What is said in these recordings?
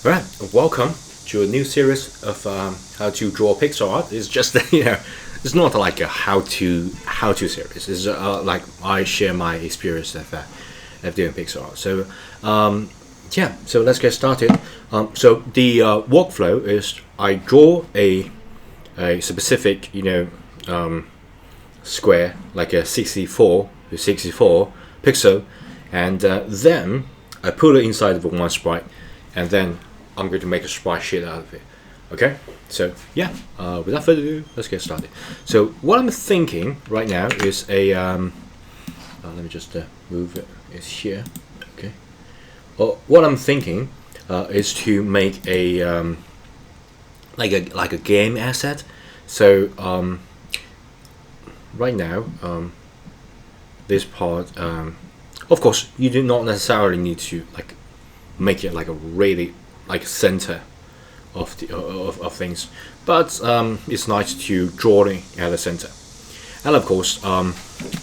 Alright, welcome to a new series of how to draw pixel art. It's just it's not like a how to series. It's like I share my experience of doing pixel art. So so let's get started. So the workflow is I draw a specific square like a 64 to 64 pixel, and then I put it inside of one sprite, and then I'm going to make a sprite shit out of it. Okay, so yeah, without further ado, let's get started. So what I'm thinking right now is a let me just move it. It's here. Okay. Well, what I'm thinking is to make a like a game asset. So right now, this part, of course, you do not necessarily need to like make it like a really like center of the of things, but it's nice to draw it at the center. And of course,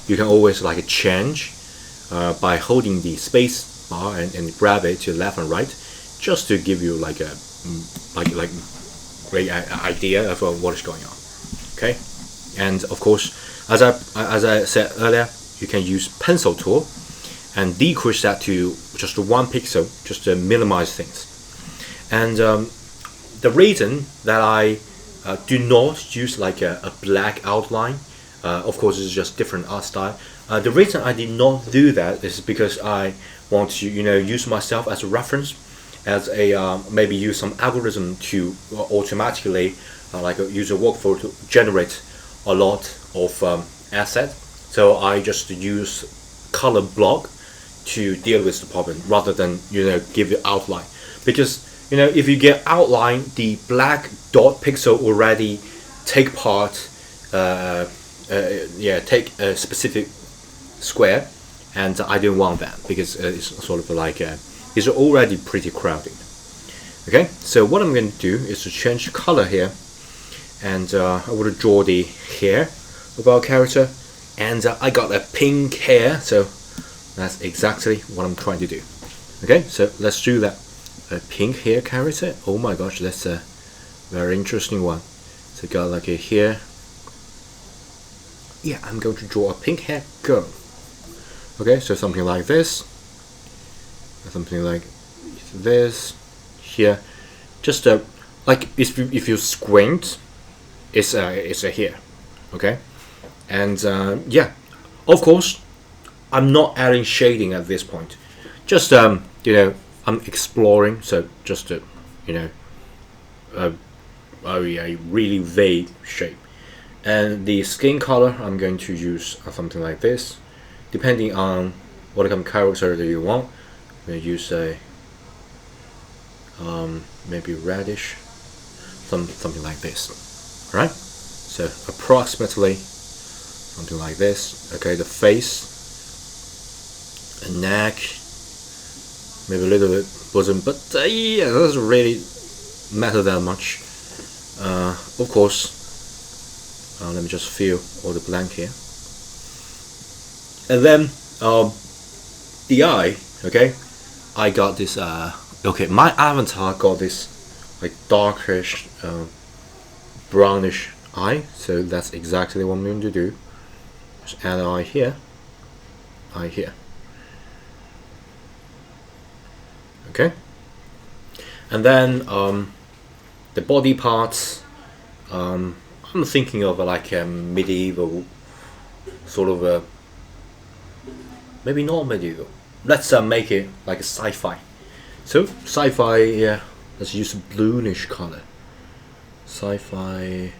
you can always like change by holding the space bar and grab it to left and right, just to give you like a like great idea of what is going on. Okay, and of course, as I said earlier, you can use pencil tool and decrease that to just 1 pixel, just to minimize things. And the reason that I do not use like a black outline, of course, it's just different art style. The reason I did not do that is because I want to use myself as a reference, as a maybe use some algorithm to automatically like use a workflow to generate a lot of assets. So I just use color block to deal with the problem rather than give you outline, because if you get outline, the black dot pixel already take part take a specific square, and I don't want that because it's sort of like it's already pretty crowded. Okay, so what I'm going to do is to change color here, and I want to draw the hair of our character, and I got a pink hair, so that's exactly what I'm trying to do. Okay, so let's do that. A pink hair character. Oh my gosh, that's a very interesting one. So got like a hair. Yeah, I'm going to draw a pink hair girl. Okay, so something like this. Something like this here. Just like if you squint, it's a hair. Okay, and yeah, of course, I'm not adding shading at this point. Just I'm exploring, so just a really vague shape. And the skin color, I'm going to use something like this, depending on what kind of character that you want. I'm going to use a maybe reddish, something like this. All right, so approximately something like this. Okay, the face, a neck, maybe a little bit bosom, but yeah, it doesn't really matter that much. Of course, let me just fill all the blank here, and then the eye. Okay, I got this. Okay, my avatar got this like darkish, brownish eye, so that's exactly what I'm going to do. Just add an eye here, eye here. Okay, and then the body parts, I'm thinking of like a medieval sort of a, maybe not medieval, let's make it like a sci-fi. So sci-fi, yeah, let's use a bluish color. Sci-fi,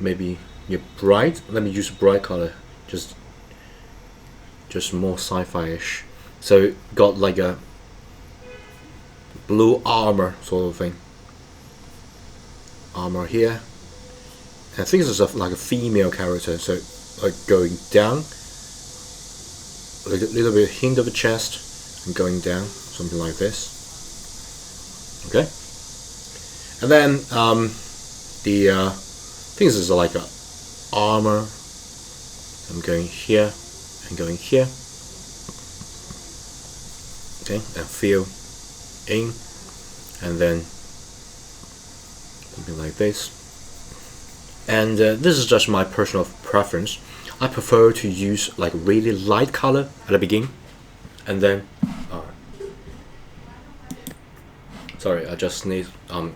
maybe bright. Let me use a bright color, just more sci-fi-ish. So got like a blue armor sort of thing. Armor here. And I think this is like a female character, so like going down, a little bit hint of a chest, and going down, something like this. Okay. And then the things is like a armor. I'm going here and going here. Okay, and fill in and then something like this. And this is just my personal preference. I prefer to use like really light color at the beginning, and then sorry, I just sneezed. And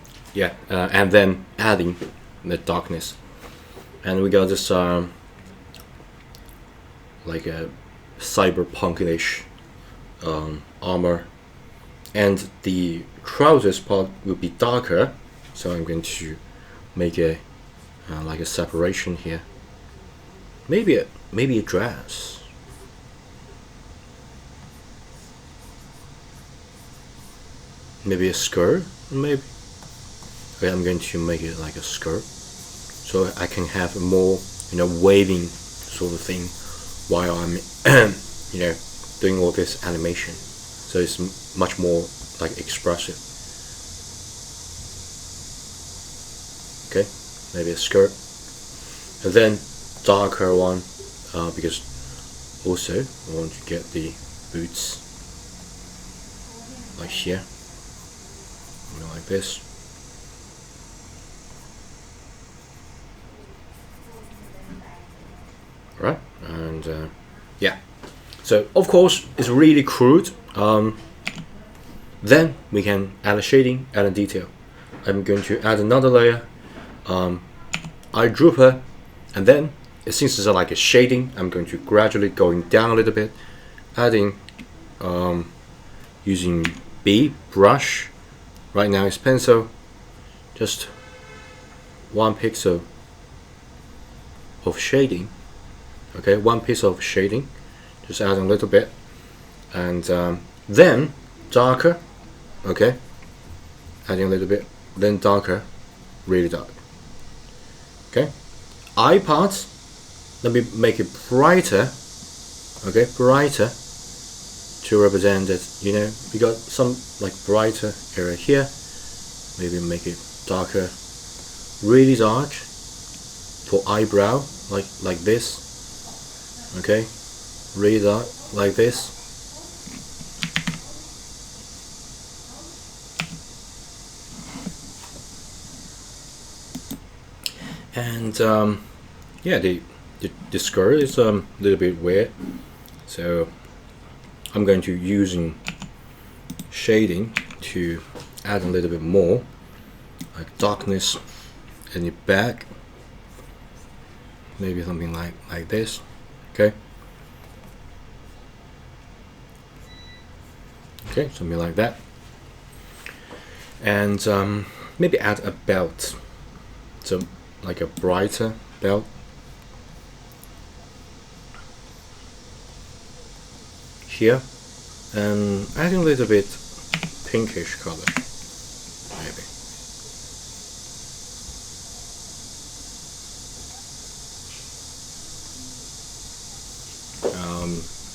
then adding the darkness, and we got this like a cyberpunkish armor, and the trousers part will be darker. So I'm going to make a like a separation here. Maybe a dress. Maybe a skirt. Maybe. Okay, I'm going to make it like a skirt, so I can have a more waving sort of thing while I'm doing all this animation. So it's much more like expressive. Okay, maybe a skirt, and then darker one because also I want to get the boots like here, like this. Right, and yeah, so of course it's really crude. Then we can add a shading, add a detail. I'm going to add another layer, eyedropper, and then since it's like a shading, I'm going to gradually going down a little bit, adding using B brush. Right now it's pencil, just 1 pixel of shading. Okay, 1 piece of shading, just adding a little bit, and then darker. Okay, adding a little bit, then darker, really dark. Okay, eye part, let me make it brighter. Okay, brighter to represent that we got some like brighter area here. Maybe make it darker, really dark for eyebrow, like this. Okay, really dark like this. And yeah, the skirt is a little bit weird, so I'm going to using shading to add a little bit more like darkness in the back, maybe something like this. Okay, something like that, and maybe add a belt, so like a brighter belt here, and adding a little bit pinkish color, maybe.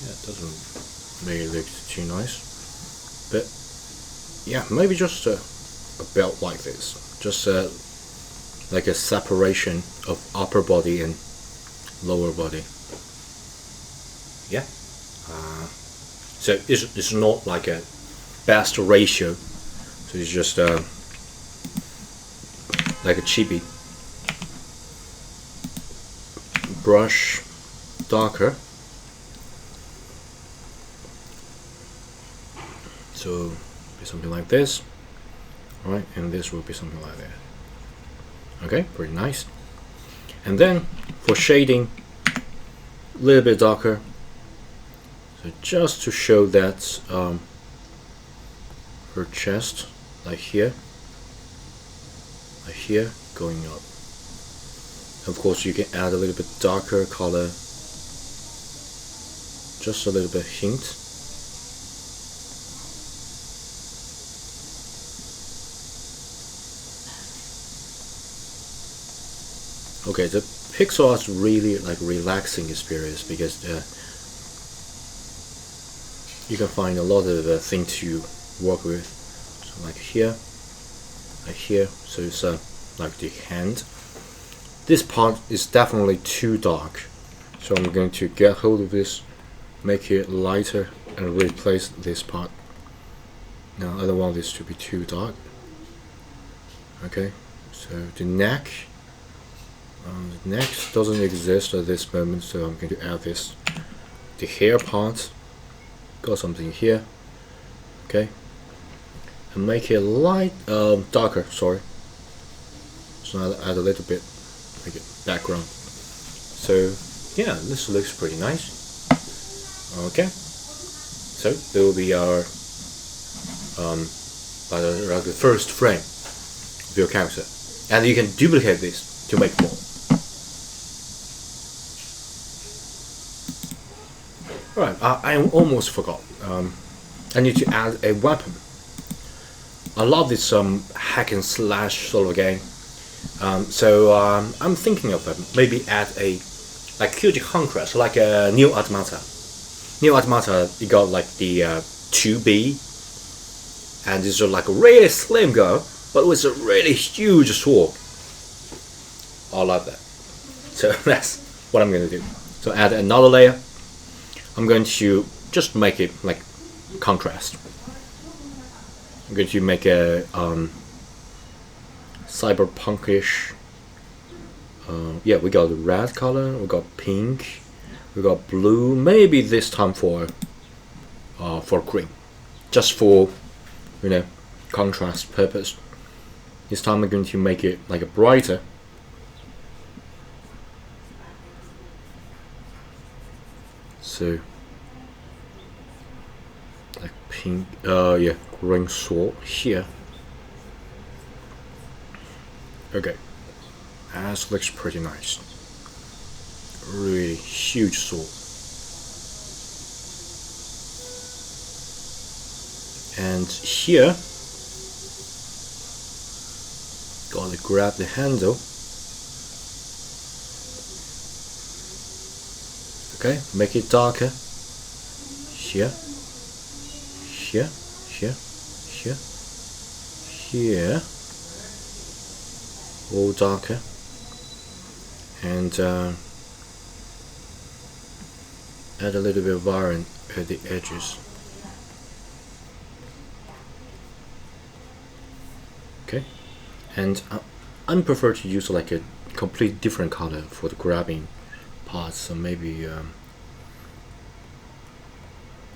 Yeah, it doesn't really look too nice, but yeah, maybe just a belt like this, just like a separation of upper body and lower body. Yeah, so it's not like a best ratio, so it's just like a chibi. Brush darker, so be something like this. Alright, and this will be something like that. Okay, pretty nice. And then for shading, a little bit darker, so just to show that her chest, like here, going up. Of course, you can add a little bit darker color, just a little bit hint. Okay, the pixel art is really like relaxing experience because you can find a lot of things to work with. So like here, so it's like the hand. This part is definitely too dark, so I'm going to get hold of this, make it lighter, and replace this part. Now I don't want this to be too dark. Okay, so the neck doesn't exist at this moment, so I'm going to add this. The hair part, got something here. Okay, and make it light, darker. Sorry, so I'll add a little bit, make it background. So yeah, this looks pretty nice. Okay, so there will be our the first frame of your character, and you can duplicate this to make more. Right, I almost forgot. I need to add a weapon. I love this hack and slash sort of game. So I'm thinking of maybe add a like huge conquest, like a New Automata. New Automata, you got like the 2B, and it's like a really slim girl, but with a really huge sword. I love that. So that's what I'm going to do. So add another layer. I'm going to just make it like contrast. I'm going to make a cyberpunkish. Yeah, we got red color, we got pink, we got blue. Maybe this time for green, just for contrast purpose. This time I'm going to make it like a brighter. So like pink, yeah, green sword here. Okay, that looks pretty nice. Really huge sword. And here, gotta grab the handle. Okay, make it darker. Here, here, here, here, here. All darker. And add a little bit of iron at the edges. Okay, and I prefer to use like a complete different color for the grabbing parts. So maybe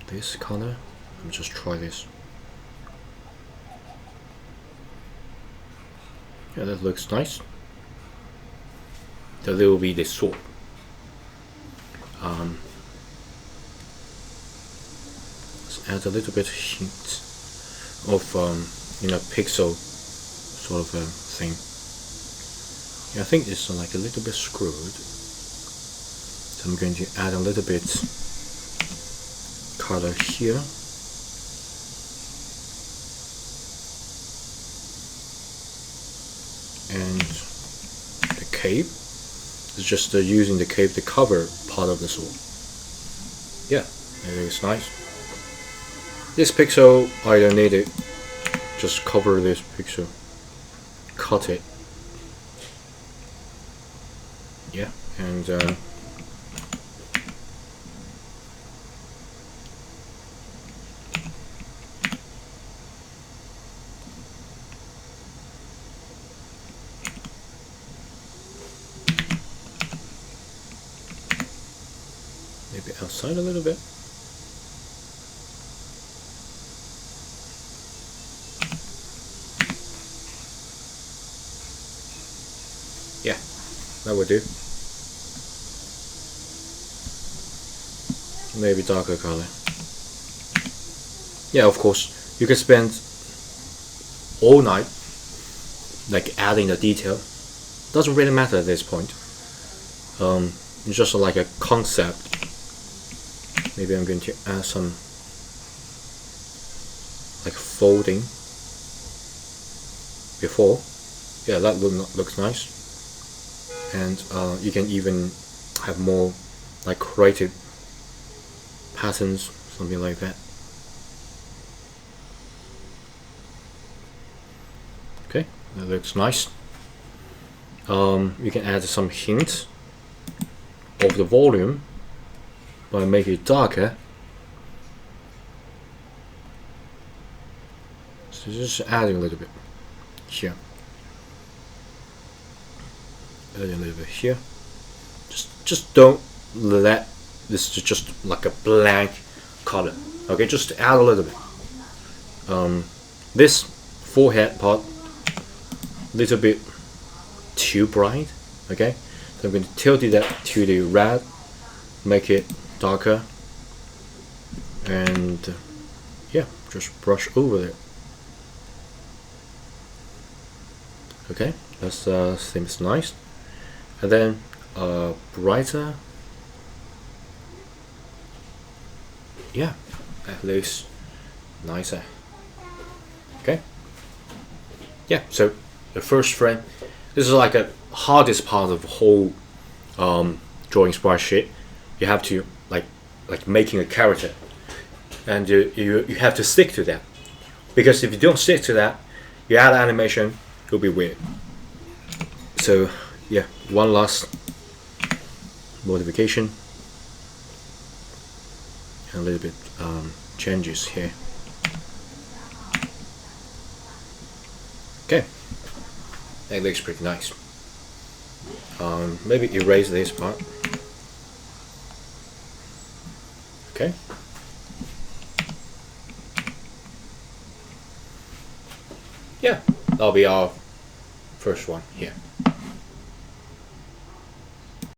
this color. Let me just try this. Yeah, that looks nice. So there will be the sword. Let's add a little bit hint of pixel sort of thing. Yeah, I think it's like a little bit screwed. So I'm going to add a little bit color here. And the cape is just using the cape to cover part of the sword. Yeah, it looks nice. This pixel, I don't need it. Just cover this pixel. Cut it. Yeah, and maybe outside a little bit. Yeah, that would do. Maybe darker color. Yeah, of course, you can spend all night like adding the detail. Doesn't really matter at this point. It's just like a concept. Maybe I'm going to add some like folding before. Yeah, that looks nice. And you can even have more like creative patterns, something like that. Okay, that looks nice. You can add some hint of the volume by making it darker. So just adding a little bit here. add a little bit here. Just don't let this just like a blank color. Okay, just add a little bit. This forehead part, little bit too bright. Okay, so I'm going to tilt that to the red, make it darker, and yeah, just brush over it. Okay, that seems nice. And then brighter. Yeah, that looks nicer. Okay. Yeah, so the first frame, this is like a hardest part of the whole drawing spreadsheet. You have to like making a character, and you have to stick to that, because if you don't stick to that, you add animation, it'll be weird. So yeah, one last modification, and a little bit changes here. Okay, that looks pretty nice. Maybe erase this part. Okay. Yeah, that'll be our first one here.